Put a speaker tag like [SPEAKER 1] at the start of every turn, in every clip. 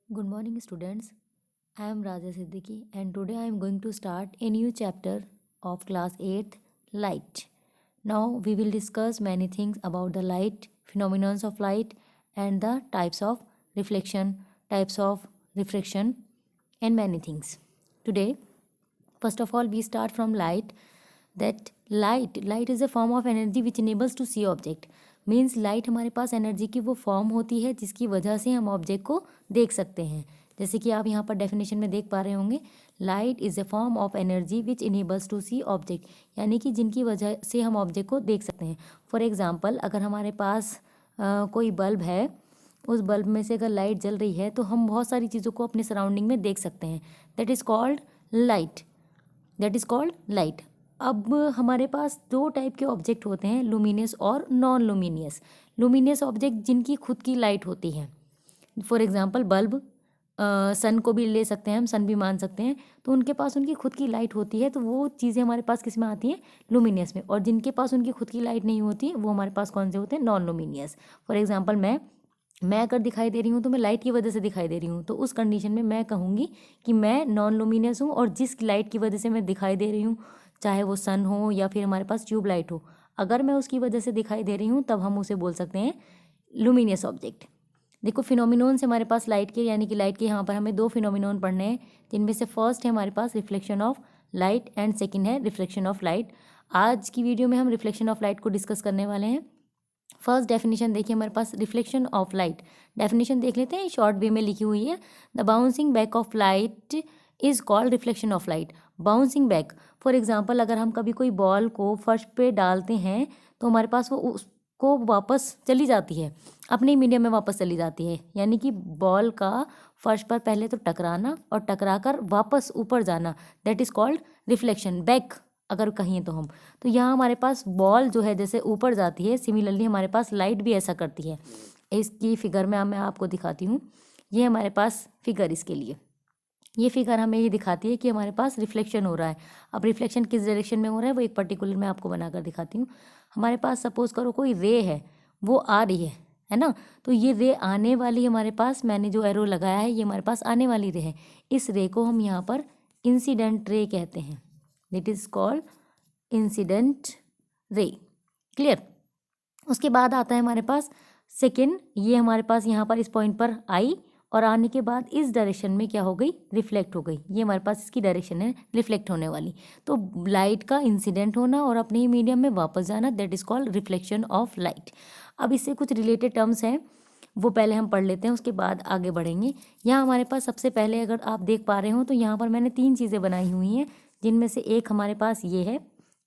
[SPEAKER 1] Good morning, students. I am Raja Siddiqui, and today I am going to start a new chapter of class 8th, light. Now we will discuss many things about the light, phenomena of light, and the types of reflection, types of refraction, and many things. Today, first of all, we start from light. That light is a form of energy which enables to see object. Means light हमारे पास energy की वो form होती है जिसकी वजह से हम object को देख सकते हैं। जैसे कि आप यहाँ पर डेफिनेशन में देख पा रहे होंगे, light is a form of energy which enables to see object, यानी कि जिनकी वजह से हम ऑब्जेक्ट को देख सकते हैं। फॉर एग्जांपल, अगर हमारे पास कोई बल्ब है, उस बल्ब में से अगर लाइट जल रही है तो हम बहुत सारी चीज़ों को अपने सराउंडिंग में देख सकते हैं। That is called light, that is called light. अब हमारे पास दो टाइप के ऑब्जेक्ट होते हैं, लुमिनियस और नॉन लुमिनियस। लुमिनियस ऑब्जेक्ट जिनकी खुद की लाइट होती है, फॉर एग्जांपल बल्ब, सन को भी ले सकते हैं, हम सन भी मान सकते हैं। तो उनके पास उनकी खुद की लाइट होती है, तो वो चीज़ें हमारे पास किस में आती हैं, लुमिनियस में। और जिनके पास उनकी खुद की लाइट नहीं होती वो हमारे पास कौन से होते हैं, नॉन लुमिनियस। फॉर एग्जाम्पल मैं अगर दिखाई दे रही हूँ तो मैं लाइट की वजह से दिखाई दे रही हूँ, तो उस कंडीशन में मैं कहूँगी कि मैं नॉन लुमिनियस हूँ। और जिस लाइट की वजह से मैं दिखाई दे रही हूँ, चाहे वो सन हो या फिर हमारे पास ट्यूब लाइट हो, अगर मैं उसकी वजह से दिखाई दे रही हूँ तब हम उसे बोल सकते हैं लुमिनियस ऑब्जेक्ट। देखो, फिनोमिनोन से हमारे पास लाइट के, यानी कि लाइट के यहाँ पर हमें दो फिनोमिनोन पढ़ने हैं, जिनमें से फर्स्ट है हमारे पास reflection of light and second है रिफ्लेक्शन ऑफ लाइट। आज की वीडियो में हम रिफ्लेक्शन ऑफ लाइट को डिस्कस करने वाले हैं। फर्स्ट डेफिनेशन देखिए हमारे पास, रिफ्लेक्शन ऑफ लाइट। डेफिनेशन देख लेते हैं, शॉर्ट वे में लिखी हुई है। The bouncing back of light is called reflection of light. Bouncing back, for example अगर हम कभी कोई बॉल को फर्श पे डालते हैं तो हमारे पास वो उसको वापस चली जाती है, अपने मीडियम में वापस चली जाती है। यानी कि बॉल का फर्श पर पहले तो टकराना और टकरा कर वापस ऊपर जाना, that is called reflection back अगर कहें तो हम। तो यहाँ हमारे पास बॉल जो है जैसे ऊपर जाती है, सिमिलरली हमारे पास लाइट भी ऐसा करती है। इसकी फिगर में मैं आपको दिखाती हूँ। ये हमारे पास फिगर, इसके लिए ये फिगर हमें ये दिखाती है कि हमारे पास रिफ्लेक्शन हो रहा है। अब रिफ्लेक्शन किस डायरेक्शन में हो रहा है वो एक पर्टिकुलर मैं आपको बनाकर दिखाती हूँ। हमारे पास सपोज करो कोई रे है, वो आ रही है ना। तो ये रे आने वाली, हमारे पास मैंने जो एरो लगाया है ये हमारे पास आने वाली रे है। इस रे को हम यहाँ पर इंसिडेंट रे कहते हैं, it is called incident ray. Clear. उसके बाद आता है हमारे पास सेकेंड, ये हमारे पास यहाँ पर इस पॉइंट पर आई और आने के बाद इस डायरेक्शन में क्या हो गई, रिफ्लेक्ट हो गई। ये हमारे पास इसकी डायरेक्शन है रिफ्लेक्ट होने वाली। तो लाइट का इंसिडेंट होना और अपने ही मीडियम में वापस जाना, that is called reflection of light. अब इससे कुछ रिलेटेड टर्म्स हैं, वो पहले हम पढ़ लेते हैं, उसके बाद आगे बढ़ेंगे। यहाँ हमारे पास सबसे पहले अगर आप देख पा रहे हो तो यहाँ पर मैंने तीन चीज़ें बनाई हुई हैं, जिनमें से एक हमारे पास ये है।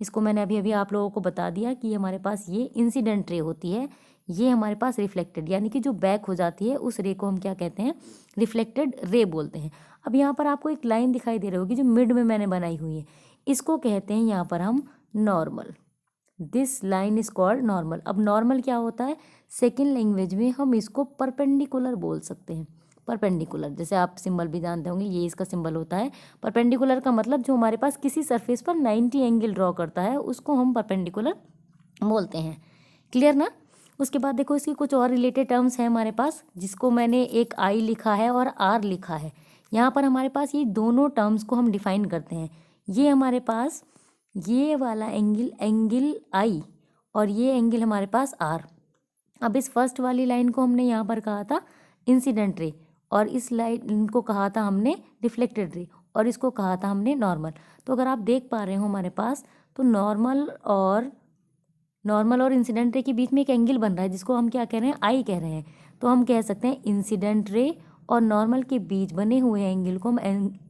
[SPEAKER 1] इसको मैंने अभी अभी आप लोगों को बता दिया कि हमारे पास ये इंसिडेंट रे होती है। ये हमारे पास रिफ्लेक्टेड, यानी कि जो बैक हो जाती है उस रे को हम क्या कहते हैं, रिफ्लेक्टेड रे बोलते हैं। अब यहाँ पर आपको एक लाइन दिखाई दे रही होगी जो मिड में मैंने बनाई हुई है, इसको कहते हैं यहाँ पर हम normal. This line is called normal. अब नॉर्मल क्या होता है, सेकेंड लैंग्वेज में हम इसको परपेंडिकुलर बोल सकते हैं। परपेंडिकुलर, जैसे आप सिंबल भी जानते होंगे, ये इसका सिंबल होता है। परपेंडिकुलर का मतलब जो हमारे पास किसी सरफेस पर 90 एंगल ड्रॉ करता है उसको हम परपेंडिकुलर बोलते हैं। क्लियर ना। उसके बाद देखो इसकी कुछ और रिलेटेड टर्म्स हैं हमारे पास, जिसको मैंने एक आई लिखा है और आर लिखा है। यहाँ पर हमारे पास ये दोनों टर्म्स को हम डिफाइन करते हैं। ये हमारे पास ये वाला एंगल आई और ये एंगल हमारे पास आर। अब इस फर्स्ट वाली लाइन को हमने यहाँ पर कहा था इंसिडेंट रे, और इस लाइन को कहा था हमने रिफ्लेक्टेड रे, और इसको कहा था हमने नॉर्मल। तो अगर आप देख पा रहे हो हमारे पास, तो नॉर्मल और इंसिडेंट रे के बीच में एक एंगल बन रहा है जिसको हम क्या कह रहे हैं, आई कह रहे हैं। तो हम कह सकते हैं इंसिडेंट रे और नॉर्मल के बीच बने हुए एंगल को हम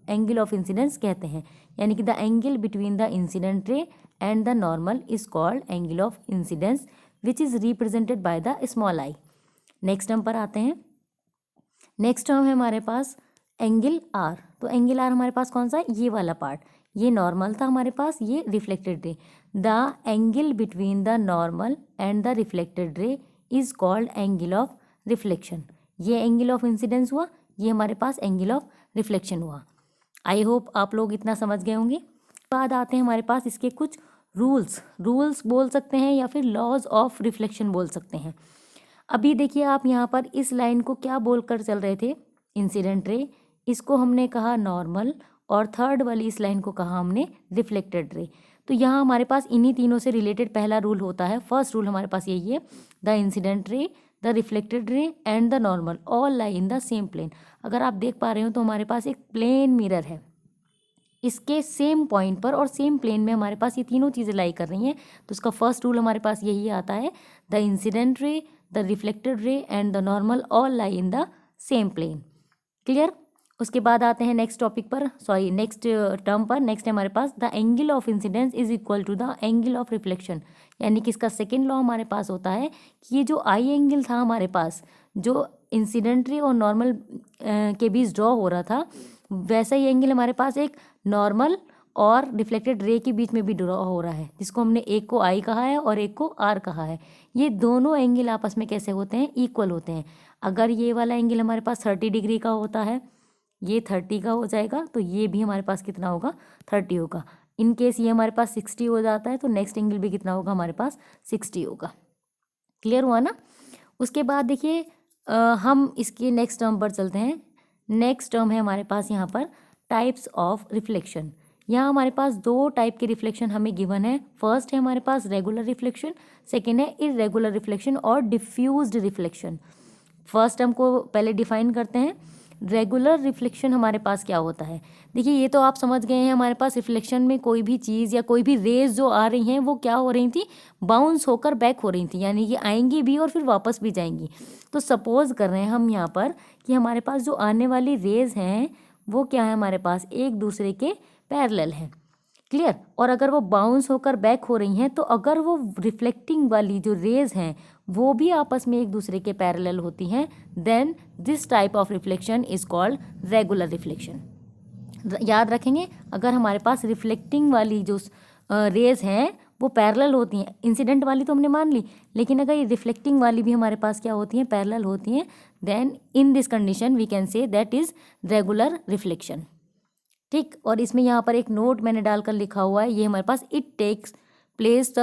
[SPEAKER 1] एंगल ऑफ इंसिडेंस कहते हैं। यानी कि the angle between the incident रे and the normal is called angle of incidence which is represented by the small I. Next term पर आते हैं। नेक्स्ट टर्म है हमारे पास एंगल आर। तो एंगल आर हमारे पास कौन सा है, ये वाला पार्ट। ये नॉर्मल था हमारे पास, ये reflected ray. The angle between the normal and the reflected रे is called angle of reflection. ये एंगल ऑफ इंसिडेंस हुआ, ये हमारे पास एंगल ऑफ रिफ्लेक्शन हुआ। आई होप आप लोग इतना समझ गए होंगे। बाद आते हैं हमारे पास इसके कुछ रूल्स बोल सकते हैं या फिर लॉज ऑफ रिफ्लेक्शन बोल सकते हैं। अभी देखिए आप यहाँ पर इस लाइन को क्या बोलकर चल रहे थे, इंसिडेंट रे, इसको हमने कहा नॉर्मल, और थर्ड वाली इस लाइन को कहा हमने रिफ्लेक्टेड रे। तो यहाँ हमारे पास इन्हीं तीनों से रिलेटेड पहला रूल होता है। फर्स्ट रूल हमारे पास यही है, the incident ray, the reflected ray and the normal all lie in the same plane. अगर आप देख पा रहे हो तो हमारे पास एक प्लेन मिरर है, इसके सेम पॉइंट पर और सेम प्लेन में हमारे पास ये तीनों चीज़ें लाई कर रही हैं। तो इसका फर्स्ट रूल हमारे पास यही आता है, the incident ray, the reflected ray and the normal all lie in the same plane. Clear. उसके बाद आते हैं नेक्स्ट टॉपिक पर, सॉरी नेक्स्ट टर्म पर। नेक्स्ट है हमारे पास the angle of incidence is equal to the angle of reflection. यानी कि इसका सेकेंड लॉ हमारे पास होता है कि ये जो आई एंगल था हमारे पास, जो इंसिडेंट रे और नॉर्मल के बीच ड्रॉ हो रहा था, वैसा ही एंगल हमारे पास एक नॉर्मल और रिफ्लेक्टेड रे के बीच में भी ड्रॉ हो रहा है, जिसको हमने एक को आई कहा है और एक को आर कहा है। ये दोनों एंगल आपस में कैसे होते हैं, इक्वल होते हैं। अगर ये वाला एंगल हमारे पास 30 डिग्री का होता है, ये 30 का हो जाएगा, तो ये भी हमारे पास कितना होगा, 30 होगा। इन केस ये हमारे पास 60 हो जाता है तो नेक्स्ट एंगल भी कितना होगा, हमारे पास 60 होगा। क्लियर हुआ ना। उसके बाद देखिए हम इसके नेक्स्ट टर्म पर चलते हैं। नेक्स्ट टर्म है हमारे पास यहाँ पर टाइप्स ऑफ रिफ्लेक्शन। यहाँ हमारे पास दो टाइप के रिफ्लेक्शन हमें गिवन है। फर्स्ट है हमारे पास रेगुलर रिफ्लेक्शन, सेकेंड है इर्रेगुलर रिफ्लेक्शन और डिफ्यूज्ड रिफ्लेक्शन। फर्स्ट टर्म को पहले डिफाइन करते हैं। रेगुलर रिफ्लेक्शन हमारे पास क्या होता है, देखिए ये तो आप समझ गए हैं, हमारे पास रिफ्लेक्शन में कोई भी चीज़ या कोई भी रेज जो आ रही हैं वो क्या हो रही थी, बाउंस होकर बैक हो रही थी, यानी कि आएंगी भी और फिर वापस भी जाएंगी। तो सपोज कर रहे हैं हम यहाँ पर कि हमारे पास जो आने वाली रेज हैं वो क्या है, हमारे पास एक दूसरे के पैरेलल हैं। क्लियर। और अगर वो बाउंस होकर बैक हो रही हैं, तो अगर वो रिफ्लेक्टिंग वाली जो रेज हैं वो भी आपस में एक दूसरे के पैरेलल होती हैं, then this type of reflection is called regular reflection. याद रखेंगे, अगर हमारे पास रिफ्लेक्टिंग वाली जो रेज हैं वो पैरेलल होती हैं, इंसिडेंट वाली तो हमने मान ली, लेकिन अगर ये रिफ्लेक्टिंग वाली भी हमारे पास क्या होती हैं, पैरेलल होती हैं, then in this condition we can say that is regular reflection. ठीक। और इसमें यहाँ पर एक नोट मैंने डालकर लिखा हुआ है, ये हमारे पास it take place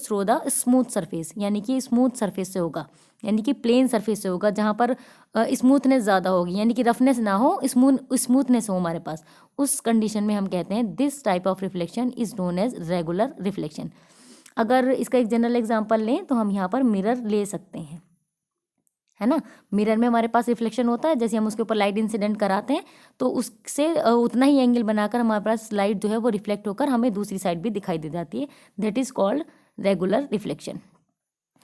[SPEAKER 1] through the smooth surface, यानी कि स्मूथ सरफेस से होगा, यानी कि प्लेन सरफेस से होगा, जहाँ पर स्मूथनेस ज़्यादा होगी, यानी कि रफनेस ना हो, स्मूथनेस हो हमारे पास। उस कंडीशन में हम कहते हैं this type of reflection is known as regular reflection. अगर इसका एक जनरल एग्जाम्पल लें तो हम यहाँ पर मिरर ले सकते हैं, है ना। मिरर में हमारे पास रिफ्लेक्शन होता है, जैसे हम उसके ऊपर लाइट इंसिडेंट कराते हैं तो उससे उतना ही एंगल बनाकर हमारे पास लाइट जो है वो रिफ्लेक्ट होकर हमें दूसरी साइड भी दिखाई दे जाती है। That is called regular reflection.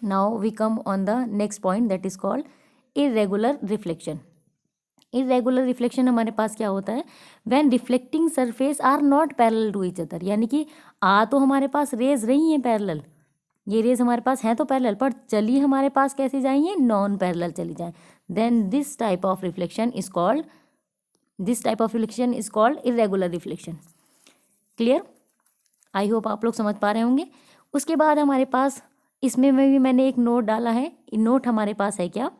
[SPEAKER 1] Now we come on the next point, that is called irregular reflection. Irregular reflection हमारे पास क्या होता है, when reflecting surface are not parallel to each other, यानी कि तो हमारे पास रेज रही हैं पैरेलल, ये रेज हमारे पास हैं तो पैरेलल, पर चली हमारे पास कैसे जाएंगे, नॉन पैरेलल चली जाए, then this type of reflection is called irregular reflection. Clear. I hope आप लोग समझ पा रहे होंगे। उसके बाद हमारे पास इसमें भी मैंने एक नोट डाला है, नोट हमारे पास है क्या,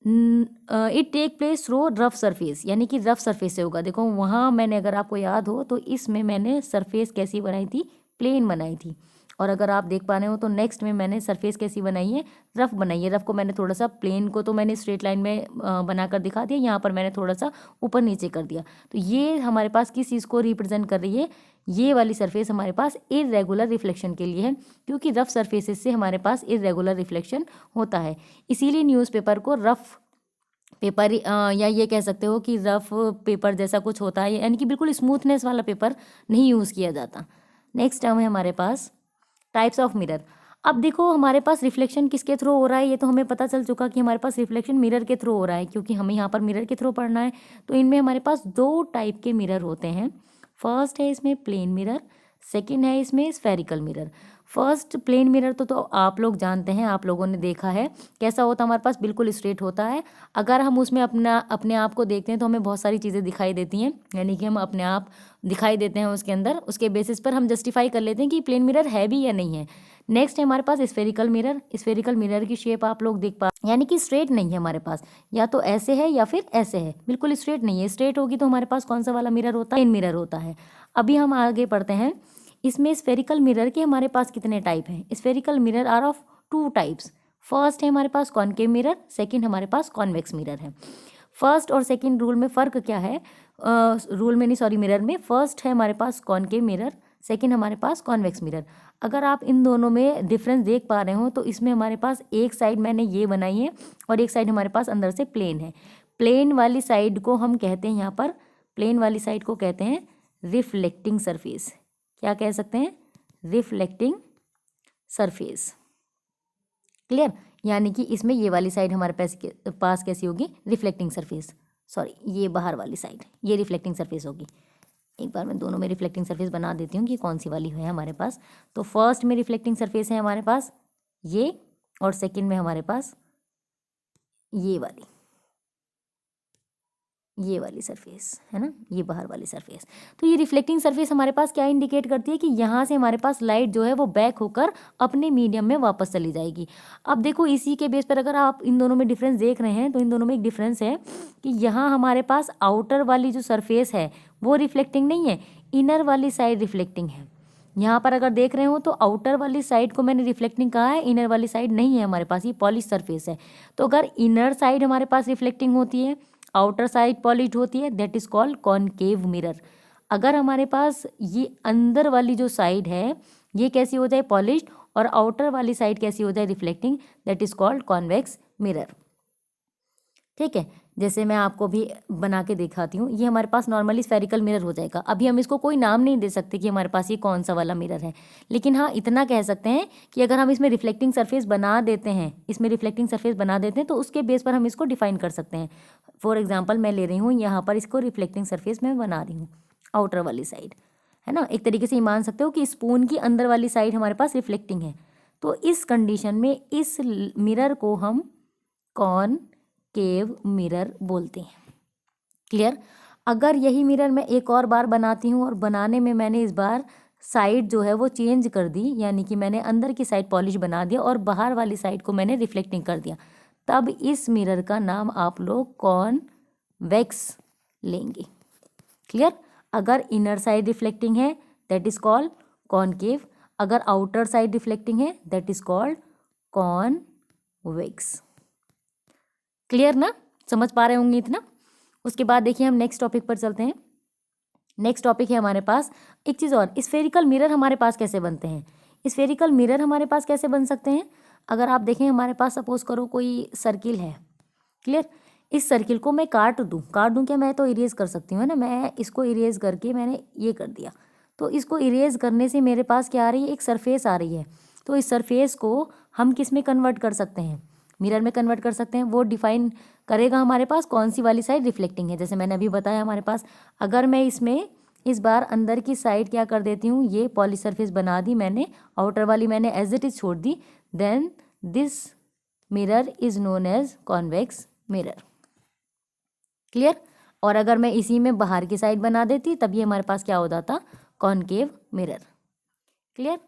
[SPEAKER 1] it take place through rough surface, यानी कि रफ सरफेस से होगा। देखो वहाँ मैंने, अगर आपको याद हो तो इसमें मैंने सरफेस कैसी बनाई थी, प्लेन बनाई थी, और अगर आप देख पा रहे हो तो नेक्स्ट में मैंने सरफेस कैसी बनाई है, रफ बनाई है। रफ को मैंने थोड़ा सा, प्लेन को तो मैंने स्ट्रेट लाइन में बनाकर दिखा दिया, यहाँ पर मैंने थोड़ा सा ऊपर नीचे कर दिया। तो ये हमारे पास किस चीज़ को रिप्रेजेंट कर रही है, ये वाली सरफेस हमारे पास इर्रेगुलर रिफ्लेक्शन के लिए है, क्योंकि रफ सरफेसेस से हमारे पास इर्रेगुलर रिफ्लेक्शन होता है। इसीलिए न्यूज़पेपर को रफ पेपर या ये कह सकते हो कि रफ पेपर जैसा कुछ होता है, यानी कि बिल्कुल स्मूथनेस वाला पेपर नहीं यूज़ किया जाता। नेक्स्ट टर्म है हमारे पास टाइप्स ऑफ मिरर। अब देखो हमारे पास रिफ्लेक्शन किसके थ्रू हो रहा है, ये तो हमें पता चल चुका कि हमारे पास रिफ्लेक्शन मिरर के थ्रू हो रहा है, क्योंकि हमें यहाँ पर मिरर के थ्रू पढ़ना है। तो इनमें हमारे पास दो टाइप के मिरर होते हैं। फर्स्ट है इसमें प्लेन मिरर, सेकेंड है इसमें spherical mirror. First plane mirror तो आप लोग जानते हैं, आप लोगों ने देखा है कैसा होता है, हमारे पास बिल्कुल स्ट्रेट होता है। अगर हम उसमें अपने आप को देखते हैं तो हमें बहुत सारी चीज़ें दिखाई देती हैं, यानी कि हम अपने आप दिखाई देते हैं उसके अंदर, उसके बेसिस पर हम जस्टिफाई कर लेते हैं कि प्लेन मिरर है भी या नहीं है। नेक्स्ट है हमारे पास स्फेरिकल मिरर। स्फेरिकल मिरर की शेप आप लोग देख पा, यानी कि स्ट्रेट नहीं है हमारे पास, या तो ऐसे है या फिर ऐसे है, बिल्कुल स्ट्रेट नहीं है। स्ट्रेट होगी तो हमारे पास कौन सा वाला मिरर होता है, प्लेन मिरर होता है। अभी हम आगे पढ़ते हैं। इसमें स्फेरिकल मिरर के हमारे पास कितने टाइप हैं। Spherical mirror are of two types. First है हमारे पास कॉनकेव मिरर, सेकंड हमारे पास कॉन्वेक्स मिरर है। फर्स्ट और सेकंड रूल में फ़र्क क्या है? रूल में नहीं, सॉरी, मिरर में। फर्स्ट है हमारे पास कॉनकेव मिरर, सेकंड हमारे पास कॉन्वेक्स मिरर। अगर आप इन दोनों में डिफरेंस देख पा रहे हो तो इसमें हमारे पास एक साइड मैंने ये बनाई है और एक साइड हमारे पास अंदर से प्लेन है। प्लेन वाली साइड को हम कहते हैं, यहाँ पर प्लेन वाली साइड को कहते हैं रिफ्लेक्टिंग सरफेस। क्या कह सकते हैं? Reflecting surface. क्लियर? यानी कि इसमें ये वाली साइड हमारे पास कैसी होगी? Reflecting surface. सॉरी, ये बाहर वाली साइड ये रिफ्लेक्टिंग सरफेस होगी। एक बार मैं दोनों में रिफ्लेक्टिंग सरफेस बना देती हूँ कि कौन सी वाली है हमारे पास। तो फर्स्ट में रिफ्लेक्टिंग सरफेस है हमारे पास ये, और सेकंड में हमारे पास ये वाली सरफेस है ना, ये बाहर वाली सरफेस। तो ये रिफ्लेक्टिंग सरफेस हमारे पास क्या इंडिकेट करती है कि यहाँ से हमारे पास लाइट जो है वो बैक होकर अपने मीडियम में वापस चली जाएगी। अब देखो, इसी के बेस पर अगर आप इन दोनों में डिफरेंस देख रहे हैं तो इन दोनों में एक डिफरेंस है कि यहाँ हमारे पास आउटर वाली जो सरफेस है वो रिफ्लेक्टिंग नहीं है, इनर वाली साइड रिफ्लेक्टिंग है। यहाँ पर अगर देख रहे हो तो आउटर वाली साइड को मैंने रिफ्लेक्टिंग कहा है, इनर वाली साइड नहीं है हमारे पास, ये पॉलिश सरफेस है। तो अगर इनर साइड हमारे पास रिफ्लेक्टिंग होती है, आउटर साइड पॉलिश्ड होती है, that is called concave mirror. अगर हमारे पास ये अंदर वाली जो साइड है ये कैसी हो जाए? पॉलिश्ड, और आउटर वाली साइड कैसी हो जाए? Reflecting, that is called convex mirror. ठीक है, जैसे मैं आपको भी बना के दिखाती हूँ। ये हमारे पास नॉर्मली स्फेरिकल मिरर हो जाएगा। अभी हम इसको कोई नाम नहीं दे सकते कि हमारे पास ये कौन सा वाला मिरर है, लेकिन हाँ इतना कह सकते हैं कि अगर हम इसमें रिफ्लेक्टिंग सरफेस बना देते हैं, तो उसके बेस पर हम इसको डिफाइन कर सकते हैं। फॉर एग्जाम्पल मैं ले रही हूँ यहाँ पर इसको रिफ्लेक्टिंग सरफेस मैं बना रही हूँ, आउटर वाली साइड है ना। एक तरीके से ये मान सकते हो कि स्पून की अंदर वाली साइड हमारे पास रिफ्लेक्टिंग है। तो इस कंडीशन में इस मिरर को हम कॉनकेव मिरर बोलते हैं। क्लियर? अगर यही मिरर मैं एक और बार बनाती हूँ और बनाने में मैंने इस बार साइड जो है वो चेंज कर दी, यानी कि मैंने अंदर की साइड पॉलिश बना दिया और बाहर वाली साइड को मैंने रिफ्लेक्टिंग कर दिया, तब इस मिरर का नाम आप लोग कॉन्वेक्स लेंगे। क्लियर? अगर इनर साइड रिफ्लेक्टिंग है दैट इज कॉल्ड कॉनकेव, अगर आउटर साइड रिफ्लेक्टिंग है that is called convex. Clear ना? समझ पा रहे होंगे इतना? उसके बाद देखिए हम नेक्स्ट टॉपिक पर चलते हैं। नेक्स्ट टॉपिक है हमारे पास एक चीज़ और, स्फेरिकल मिरर हमारे पास कैसे बनते हैं? स्फेरिकल मिरर हमारे पास कैसे बन सकते हैं? अगर आप देखें हमारे पास सपोज करो कोई सर्किल है। क्लियर? इस सर्किल को मैं काट दूं क्या? मैं तो इरेज कर सकती हूँ, है ना। मैं इसको इरेज करके मैंने ये कर दिया, तो इसको इरेज करने से मेरे पास क्या आ रही है? एक सरफेस आ रही है। तो इस सरफेस को हम किस में कन्वर्ट कर सकते हैं? मिरर में कन्वर्ट कर सकते हैं। वो डिफाइन करेगा हमारे पास कौन सी वाली साइड रिफ्लेक्टिंग है। जैसे मैंने अभी बताया हमारे पास, अगर मैं इसमें इस बार अंदर की साइड क्या कर देती हूँ, ये पॉलिश सरफेस बना दी मैंने, आउटर वाली मैंने एज इट इज छोड़ दी, then this mirror is known as convex mirror. Clear? और अगर मैं इसी में बाहर की साइड बना देती तब ये हमारे पास क्या हो जाता? Concave mirror. क्लियर?